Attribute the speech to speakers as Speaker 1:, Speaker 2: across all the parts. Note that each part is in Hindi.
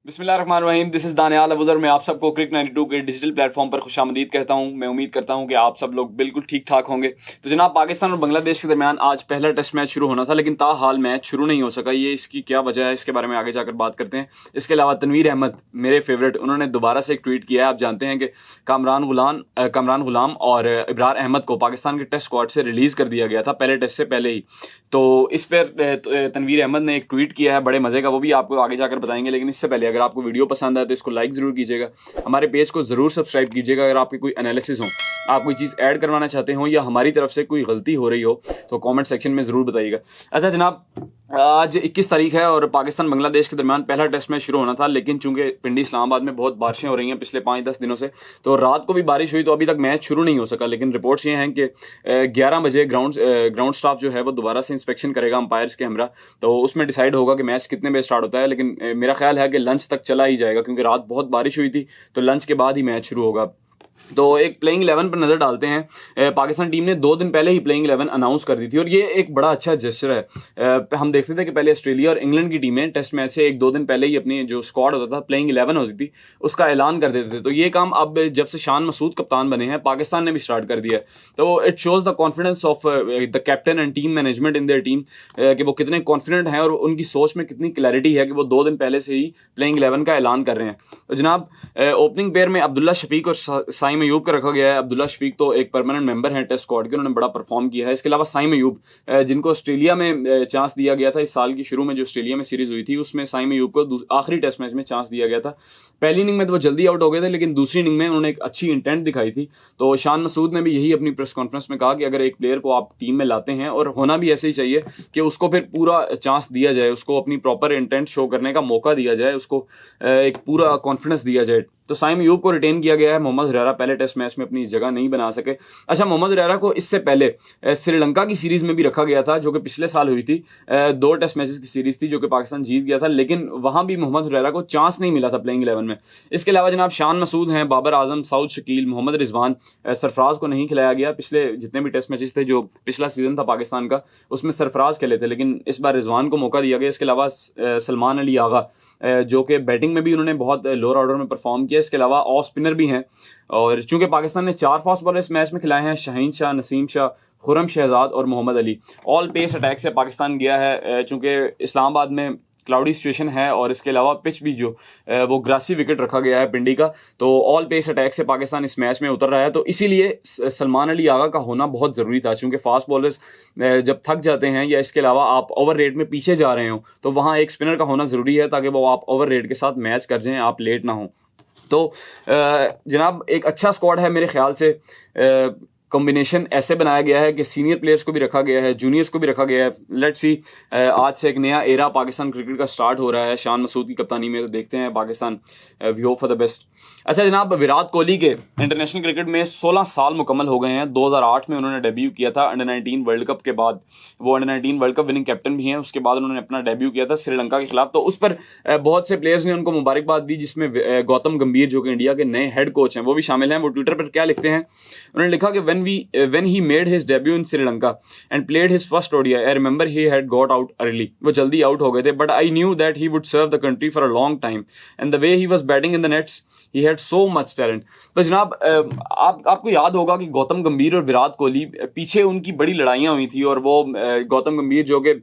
Speaker 1: बिस्मिल्लाहिर्रहमानिर्रहीम, दिस इज़ दानियाल अबूज़र। मैं आप सबको क्रिक 92 के डिजिटल प्लेटफॉर्म पर खुशामदीद कहता हूं। मैं उम्मीद करता हूं कि आप सब लोग बिल्कुल ठीक ठाक होंगे। तो जनाब, पाकिस्तान और बांग्लादेश के दरमियान आज पहला टेस्ट मैच शुरू होना था, लेकिन ताहाल मैच शुरू नहीं हो सका। ये इसकी क्या वजह है, इसके बारे में आगे जाकर बात करते हैं। इसके अलावा तनवीर अहमद, मेरे फेवरेट, उन्होंने दोबारा से एक ट्वीट किया है। आप जानते हैं कि कामरान गुलाम और इब्रार अहमद को पाकिस्तान के टेस्ट स्क्वाड से रिलीज़ कर दिया गया था पहले टेस्ट से पहले ही। तो इस पर तनवीर अहमद ने एक ट्वीट किया है बड़े मज़े का, वो भी आपको आगे जाकर बताएंगे। लेकिन इससे पहले अगर आपको वीडियो पसंद आए तो इसको लाइक ज़रूर कीजिएगा, हमारे पेज को ज़रूर सब्सक्राइब कीजिएगा। अगर आपकी कोई एनालिसिस हो, आप कोई चीज़ ऐड करवाना चाहते हो या हमारी तरफ से कोई गलती हो रही हो तो कमेंट सेक्शन में ज़रूर बताइएगा। अच्छा जनाब, आज 21 तारीख है और पाकिस्तान बांग्लादेश के दरमियान पहला टेस्ट मैच शुरू होना था, लेकिन चूंकि पिंडी इस्लामाबाद में बहुत बारिशें हो रही हैं पिछले 5-10 दिनों से, तो रात को भी बारिश हुई तो अभी तक मैच शुरू नहीं हो सका। लेकिन रिपोर्ट्स ये हैं कि 11 बजे ग्राउंड स्टाफ जो है वो दोबारा से इंस्पेक्शन करेगा अंपायर्स के हमरा, तो उसमें डिसाइड होगा कि मैच कितने बजे स्टार्ट होता है। लेकिन मेरा ख्याल है कि लंच तक चला ही जाएगा, क्योंकि रात बहुत बारिश हुई थी, तो लंच के बाद ही मैच शुरू होगा। तो एक प्लेइंग 11 पर नज़र डालते हैं। पाकिस्तान टीम ने 2 दिन पहले ही प्लेइंग 11 अनाउंस कर दी थी और ये एक बड़ा अच्छा जेस्चर है। हम देखते थे कि पहले ऑस्ट्रेलिया और इंग्लैंड की टीमें टेस्ट मैच से 1-2 दिन पहले ही अपनी जो स्क्वाड होता था, प्लेइंग 11 होती थी, उसका ऐलान कर देते थे। तो ये काम अब जब से शान मसूद कप्तान बने हैं, पाकिस्तान ने भी स्टार्ट कर दिया है। तो it shows the confidence of the captain and team management in their team, कि वो कितने कॉन्फिडेंट हैं और उनकी सोच में कितनी क्लैरिटी है कि वो 2 दिन पहले से ही प्लेइंग 11 का ऐलान कर रहे हैं। तो जनाब, ओपनिंग पेयर में अब्दुल्ला शफीक और साइम अयूब का रखा गया है। अब्दुल्ला शफीक तो एक परमानेंट मेंबर हैं टेस्ट स्क्वाड के, उन्होंने बड़ा परफॉर्म किया है। इसके अलावा साइम अयूब, जिनको ऑस्ट्रेलिया में चांस दिया गया था, इस साल की शुरू में जो ऑस्ट्रेलिया में सीरीज हुई थी उसमें साइम अयूब को आखिरी टेस्ट मैच में चांस दिया गया था। पहली इनिंग में तो वो जल्दी आउट हो गए थे, लेकिन दूसरी इनिंग में उन्होंने एक अच्छी इंटेंट दिखाई थी। तो शान मसूद ने भी यही अपनी प्रेस कॉन्फ्रेंस में कहा कि अगर एक प्लेयर को आप टीम में लाते हैं, और होना भी ऐसे ही चाहिए कि उसको फिर पूरा चांस दिया जाए, उसको अपनी प्रॉपर इंटेंट शो करने का मौका दिया जाए, उसको एक पूरा कॉन्फिडेंस दिया जाए। तो साइम अयूब को रिटेन किया गया है। मोहम्मद हुरैरा पहले टेस्ट मैच में अपनी जगह नहीं बना सके। अच्छा, मोहम्मद हुरैरा को इससे पहले श्रीलंका की सीरीज में भी रखा गया था, जो कि पिछले साल हुई थी। 2 टेस्ट मैचेस की सीरीज थी जो कि पाकिस्तान जीत गया था, लेकिन वहां भी मोहम्मद हुरैरा को चांस नहीं मिला था प्लेइंग 11 में। इसके अलावा जनाब, शान मसूद हैं, बाबर आजम, सऊद शकील, मोहम्मद रिजवान, सरफराज को नहीं खिलाया गया। पिछले जितने भी टेस्ट मैचेस थे, जो पिछला सीजन था पाकिस्तान का, उसमें सरफराज खेले थे, लेकिन इस बार रिजवान को मौका दिया गया। इसके अलावा सलमान अली आगा, जो कि बैटिंग में भी उन्होंने बहुत लोअर ऑर्डर में परफॉर्म किया। इसके अलावा ऑफ स्पिनर भी हैं, और चूंकि पाकिस्तान ने 4 फास्ट बॉलर इस मैच में खिलाए हैं, शाहीन शाह, नसीम शाह, खुरम शहजाद और Mohammad Ali. All pace attack से पाकिस्तान गया है, चूंकि इस्लामाबाद में क्लाउडी सिचुएशन है, और इसके अलावा पिच भी जो वो ग्रासी विकेट रखा गया है पिंडी का, तो ऑल पेस अटैक से पाकिस्तान इस मैच में उतर रहा है। तो इसीलिए सलमान अली आगा का होना बहुत ज़रूरी था, क्योंकि फास्ट बॉलर्स जब थक जाते हैं या इसके अलावा आप ओवर रेट में पीछे जा रहे हो, तो वहाँ एक स्पिनर का होना ज़रूरी है, ताकि वो आप ओवर रेट के साथ मैच कर जाएँ, आप लेट ना हो। तो जनाब, एक अच्छा स्क्वाड है मेरे ख्याल से। कॉम्बिनेशन ऐसे बनाया गया है कि सीनियर प्लेयर्स को भी रखा गया है, जूनियर्स को भी रखा गया है। लेट्स सी, आज से एक नया एरा पाकिस्तान क्रिकेट का स्टार्ट हो रहा है शान मसूद की कप्तानी में। तो देखते हैं Pakistan, we hope for the best. अच्छा जनाब, विराट कोहली के इंटरनेशनल क्रिकेट में 16 साल मुकम्मल हो गए हैं। 2008 में उन्होंने डेब्यू किया था अंडर 19 वर्ल्ड कप के बाद। वो under 19 world cup winning captain भी हैं। उसके बाद उन्होंने अपना डेब्यू किया था श्रीलंका के खिलाफ। तो उस पर बहुत से प्लेयर्स ने उनको मुबारकबाद दी, जिसमें गौतम गंभीर, जो कि इंडिया के नए हेड कोच हैं, वो भी शामिल हैं। वो ट्विटर पर क्या लिखते हैं, उन्होंने लिखा कि when he made his debut in Sri Lanka and played his first ODI, I remember he had got out early. वो जल्दी आउट हो गए थे, but I knew that he would serve the country for a long time. And the way he was batting in the nets, he had so much talent. तो जनाब, आपको याद होगा कि गौतम गंभीर और विराट कोहली, पीछे उनकी बड़ी लड़ाइयाँ हुई थी, और वो गौतम गंभीर जो कि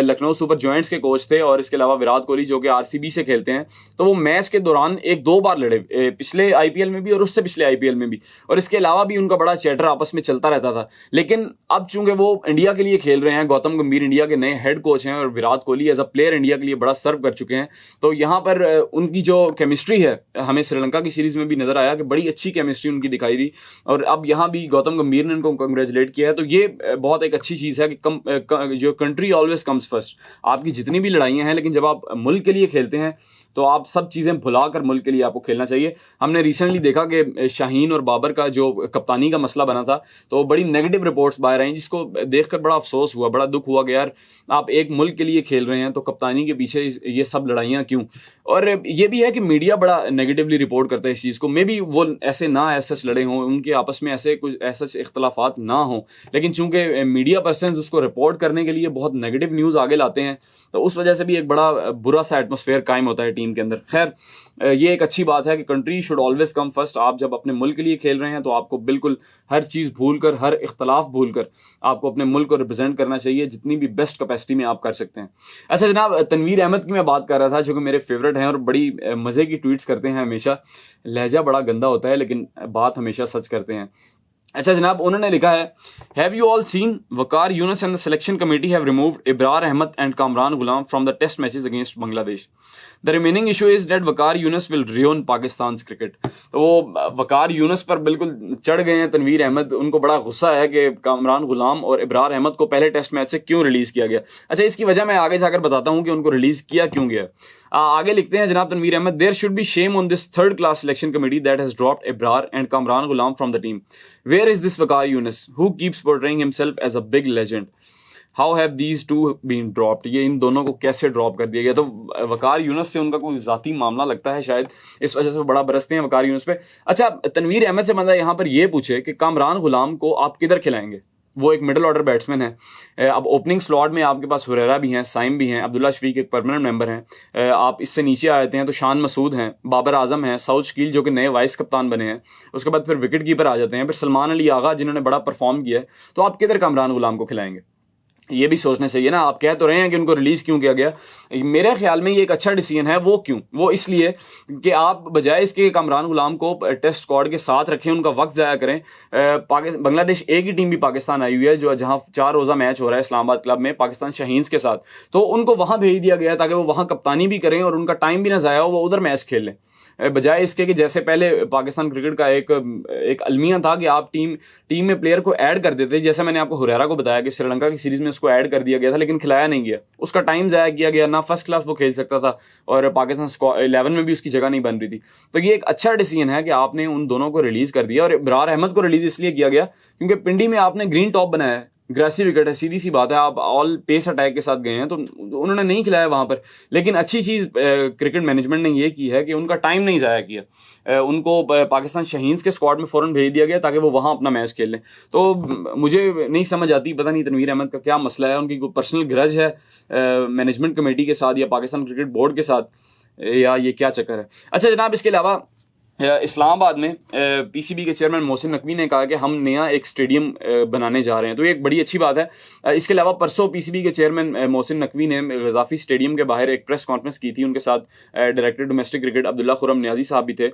Speaker 1: लखनऊ सुपर जॉइंट्स के कोच थे, और इसके अलावा विराट कोहली जो कि आरसीबी से खेलते हैं, तो वो मैच के दौरान 1-2 बार लड़े, पिछले आईपीएल में भी और उससे पिछले आईपीएल में भी, और इसके अलावा भी उनका बड़ा चैटर आपस में चलता रहता था। लेकिन अब चूंकि वो इंडिया के लिए खेल रहे हैं, गौतम गंभीर इंडिया के नए हेड कोच हैं, और Virat Kohli as a player India के लिए बड़ा सर्व कर चुके हैं, तो यहाँ पर उनकी जो केमिस्ट्री है, हमें श्रीलंका की सीरीज में भी नजर आया कि बड़ी अच्छी केमिस्ट्री उनकी दिखाई दी, और अब यहाँ भी गौतम गंभीर ने उनको कंग्रेचुलेट किया है। तो ये बहुत एक अच्छी चीज़ है कि जो कंट्री ऑलवेज कम्स फर्स्ट। आपकी जितनी भी लड़ाइयाँ हैं, लेकिन जब आप मुल्क के लिए खेलते हैं तो आप सब चीज़ें भुलाकर मुल्क के लिए आपको खेलना चाहिए। हमने रिसेंटली देखा कि शाहीन और बाबर का जो कप्तानी का मसला बना था, तो बड़ी नेगेटिव रिपोर्ट्स बाहर आई, जिसको देखकर बड़ा अफसोस हुआ, बड़ा दुख हुआ कि यार, आप एक मुल्क के लिए खेल रहे हैं तो कप्तानी के पीछे ये सब लड़ाइयाँ क्यों। और ये भी है कि मीडिया बड़ा नेगेटिवली रिपोर्ट करता है इस चीज़ को। मे बी वो ऐसे ना ऐसे लड़े हों, उनके आपस में ऐसे कुछ ऐसे इख्तलाफात ना हों, लेकिन चूंकि मीडिया पर्सनस उसको रिपोर्ट करने के लिए बहुत नेगेटिव न्यूज़ आगे लाते हैं, तो उस वजह से भी एक बड़ा बुरा सा एटमॉस्फेयर कायम होता है टीम टीम के अंदर। खैर ये एक अच्छी बात है कि country should always come first. आप जब अपने मुल्क के लिए खेल रहे हैं तो आपको बिल्कुल हर चीज़ भूल कर, हर इख्तलाफ भूल कर आपको अपने मुल्क को रिप्रेजेंट करना चाहिए जितनी भी बेस्ट कैपेसिटी में आप कर सकते हैं। अच्छा जनाब, तनवीर अहमद की मैं बात कर रहा था जो कि मेरे फेवरेट हैं और बड़ी मज़े की ट्वीट्स करते हैं हमेशा। लहजा बड़ा गंदा होता है लेकिन बात हमेशा सच करते हैं। अच्छा जनाब, उन्होंने लिखा है, have you all seen Waqar Younis and the selection committee have removed Ibrar Ahmed and Kamran Ghulam from the test matches against Bangladesh. The remaining issue is that Waqar Younis will ruin Pakistan cricket. तो वो वकार यूनुस पर बिल्कुल चढ़ गए हैं तनवीर अहमद। उनको बड़ा गुस्सा है कि कामरान गुलाम और इब्रार अहमद को पहले टेस्ट मैच से क्यों रिलीज किया गया। अच्छा, इसकी वजह मैं आगे जाकर बताता हूँ कि उनको रिलीज किया क्यों गया। आगे लिखते हैं जनाब Tanveer Ahmed, there should be shame on this third class selection committee that has dropped Ibrar and Kamran Ghulam from the team. Where is this Waqar Younis who keeps portraying himself as a big legend. How have these two been dropped. ये इन दोनों को कैसे ड्रॉप कर दिया गया। तो वकार यूनुस से उनका कोई ज़ाती मामला लगता है शायद, इस वजह से बड़ा बरसते हैं वकार यूनुस पे। अच्छा, तनवीर अहमद से बंदा यहाँ पर ये पूछे कि कामरान गुलाम को आप किधर खिलाएंगे। वो एक मिडिल ऑर्डर बैट्समैन है। अब ओपनिंग स्लॉट में आपके पास हुरैरा भी हैं, साइम भी हैं, अब्दुल्ला शफीक एक परमानेंट मेंबर हैं। आप इससे नीचे आते हैं तो शान मसूद हैं, बाबर आजम हैं, सऊद शकील जो कि नए वाइस कप्तान बने हैं। उसके बाद फिर विकेट कीपर आ जाते हैं, फिर सलमान अली आगा जिन्होंने बड़ा परफॉर्म किया है। तो आप किधर कामरान गुलाम को खिलाएंगे, ये भी सोचना चाहिए ना। आप कह तो रहे हैं कि उनको रिलीज क्यों किया गया। मेरे ख्याल में ये एक अच्छा डिसीजन है। वो क्यों? वो इसलिए कि आप बजाय इसके कामरान गुलाम को टेस्ट स्क्वाड के साथ रखें, उनका वक्त ज़ाया करें। बांग्लादेश एक ही टीम भी पाकिस्तान आई हुई है जो जहां 4 रोज़ा मैच हो रहा है इस्लामाबाद क्लब में पाकिस्तान शाहीन्स के साथ, तो उनको वहां भेज दिया गया ताकि वो वहां कप्तानी भी करें और उनका टाइम भी ना ज़ाया हो, वो उधर मैच खेल लें। बजाय इसके कि जैसे पहले पाकिस्तान क्रिकेट का एक अलमिया था कि आप टीम में प्लेयर को ऐड कर देते। जैसे मैंने आपको हुरैरा को बताया कि श्रीलंका की सीरीज में उसको ऐड कर दिया गया था लेकिन खिलाया नहीं गया, उसका टाइम ज़ाया किया गया, ना फर्स्ट क्लास वो खेल सकता था और पाकिस्तान 11 में भी उसकी जगह नहीं बन रही थी। तो ये एक अच्छा डिसीजन है कि आपने उन दोनों को रिलीज़ कर दिया। और इब्रार अहमद को रिलीज़ इसलिए किया गया क्योंकि पिंडी में आपने ग्रीन टॉप बनाया है, ग्रेसिव विकेट है, सीधी सी बात है। आप ऑल पेस अटैक के साथ गए हैं तो उन्होंने नहीं खिलाया वहां पर। लेकिन अच्छी चीज़ क्रिकेट मैनेजमेंट ने ये की है कि उनका टाइम नहीं ज़ाया किया, उनको पाकिस्तान शाहीन्स के स्क्वाड में फ़ौरन भेज दिया गया ताकि वो वहां अपना मैच खेल लें। तो मुझे नहीं समझ आती, पता नहीं तनवीर अहमद का क्या मसला है, उनकी कोई पर्सनल ग्रज है मैनेजमेंट कमेटी के साथ या पाकिस्तान क्रिकेट बोर्ड के साथ, या ये क्या चक्कर है। अच्छा जनाब, इसके अलावा इस्लामाबाद में पीसीबी के चेयरमैन मोहसिन नकवी ने कहा कि हम नया एक स्टेडियम बनाने जा रहे हैं, तो ये एक बड़ी अच्छी बात है। इसके अलावा परसों पीसीबी के चेयरमैन मोहसिन नकवी ने गजाफी स्टेडियम के बाहर एक प्रेस कॉन्फ्रेंस की थी। उनके साथ director domestic cricket Abdullah Khurram Niazi साहब भी थे।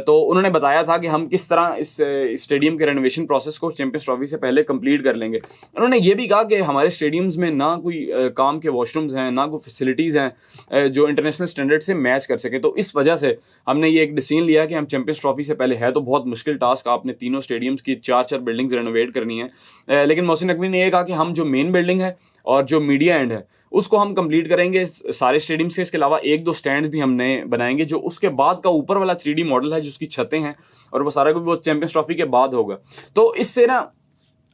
Speaker 1: तो उन्होंने बताया था कि हम किस तरह इस स्टेडियम के रेनोवेशन प्रोसेस को चैंपियंस ट्रॉफी से पहले कंप्लीट कर लेंगे। उन्होंने ये भी कहा कि हमारे स्टेडियम्स में ना कोई काम के वॉशरूम्स हैं, ना कोई फैसिलिटीज़ हैं जो इंटरनेशनल स्टैंडर्ड से मैच कर सके। तो इस वजह से हमने ये एक डिसीजन लिया कि हम चैंपियंस ट्रॉफी से पहले, है तो बहुत मुश्किल टास्क, आपने तीनों स्टेडियम्स की 4 बिल्डिंग्स रेनोवेट करनी है, लेकिन मोहसिन नकवी ने यह कहा कि हम जो मेन बिल्डिंग है और जो मीडिया एंड है उसको हम कंप्लीट करेंगे सारे स्टेडियम्स के। इसके अलावा 1-2 स्टैंड्स भी हम नए बनाएंगे जो उसके बाद का ऊपर वाला 3D मॉडल है जिसकी छतें हैं और वो सारा कुछ वो चैंपियंस ट्रॉफी के बाद होगा। तो इससे ना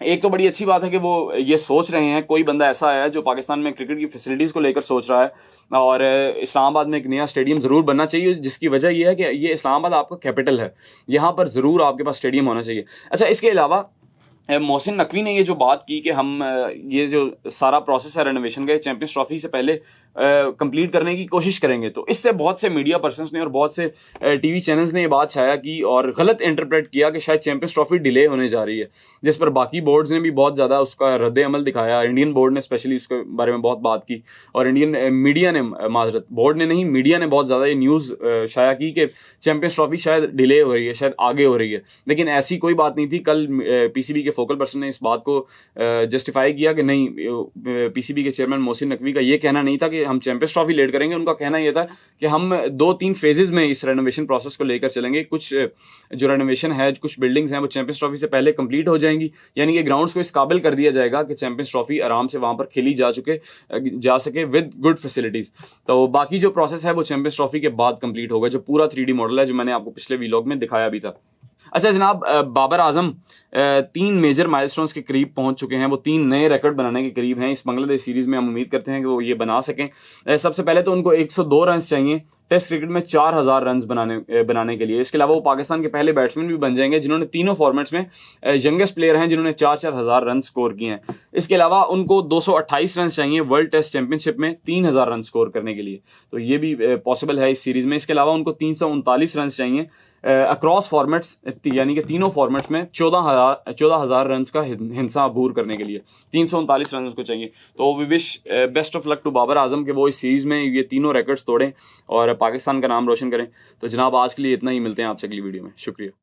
Speaker 1: एक तो बड़ी अच्छी बात है कि वो ये सोच रहे हैं, कोई बंदा ऐसा है जो पाकिस्तान में क्रिकेट की फैसिलिटीज़ को लेकर सोच रहा है। और इस्लामाबाद में एक नया स्टेडियम ज़रूर बनना चाहिए, जिसकी वजह यह है कि ये इस्लामाबाद आपका कैपिटल है, यहाँ पर ज़रूर आपके पास स्टेडियम होना चाहिए। अच्छा, इसके अलावा मोहसिन नकवी ने ये जो बात की कि हम ये जो सारा प्रोसेस है रेनोवेशन का चैंपियंस ट्रॉफी से पहले कंप्लीट करने की कोशिश करेंगे, तो इससे बहुत से मीडिया पर्सन्स ने और बहुत से टीवी चैनल्स ने ये बात छाया की और गलत इंटरप्रेट किया कि शायद चैंपियंस ट्रॉफी डिले होने जा रही है, जिस पर बाकी बोर्ड्स ने भी बहुत ज़्यादा उसका रद्द अमल दिखाया। इंडियन बोर्ड ने स्पेशली उसके बारे में बहुत बात की और इंडियन मीडिया ने, माजरत बोर्ड ने नहीं, मीडिया ने बहुत ज़्यादा ये न्यूज़ शाया की कि चैंपियंस ट्रॉफी शायद डिले हो रही है, शायद आगे हो रही है। लेकिन ऐसी कोई बात नहीं थी। कल पीसीबी के फोकल पर्सन ने इस बात को जस्टिफाई किया कि नहीं, पीसीबी के चेयरमैन मोहसिन नकवी का ये कहना नहीं था कि हम चैंपियंस ट्रॉफी लेट करेंगे। उनका कहना यह था कि हम 2-3 फेजेस में इस रेनोवेशन प्रोसेस को लेकर चलेंगे। कुछ जो रेनोवेशन है, कुछ बिल्डिंग्स हैं वो चैंपियंस ट्रॉफी से पहले कंप्लीट हो जाएंगी, यानी कि ग्राउंड्स को इस काबिल कर दिया जाएगा कि चैंपियंस ट्रॉफी आराम से वहां पर खेली जा सके विद गुड फैसिलिटीज। तो बाकी जो प्रोसेस है वो चैंपियंस ट्रॉफी के बाद कंप्लीट होगा, जो पूरा 3D मॉडल है जो मैंने आपको पिछले व्लॉग में दिखाया भी था। अच्छा जनाब, बाबर आजम 3 मेजर माइलस्टोन्स के करीब पहुंच चुके हैं। वो 3 नए रिकॉर्ड बनाने के करीब हैं इस बांग्लादेश सीरीज में। हम उम्मीद करते हैं कि वो ये बना सकें। सबसे पहले तो उनको 102 रन चाहिए टेस्ट क्रिकेट में 4000 रन बनाने के लिए। इसके अलावा वो पाकिस्तान के पहले बैट्समैन भी बन जाएंगे जिन्होंने तीनों फॉर्मेट्स में, यंगेस्ट प्लेयर हैं जिन्होंने 4-4 हज़ार रन स्कोर किए हैं। इसके अलावा उनको 228 रन चाहिए वर्ल्ड टेस्ट चैंपियनशिप में 3000 रन स्कोर करने के लिए, तो ये भी पॉसिबल है इस सीरीज में। इसके अलावा उनको 339 रन चाहिए अक्रॉस फॉर्मेट्स, यानी कि तीनों फॉर्मेट्स में 14,000 रन का हिंसा अबूर करने के लिए 339 रन उसको चाहिए। तो we wish best of luck to Babar Azam कि वो इस सीरीज़ में ये तीनों रिकॉर्ड्स तोड़ें और पाकिस्तान का नाम रोशन करें। तो जनाब आज के लिए इतना ही, मिलते हैं आपसे अगली वीडियो में, शुक्रिया।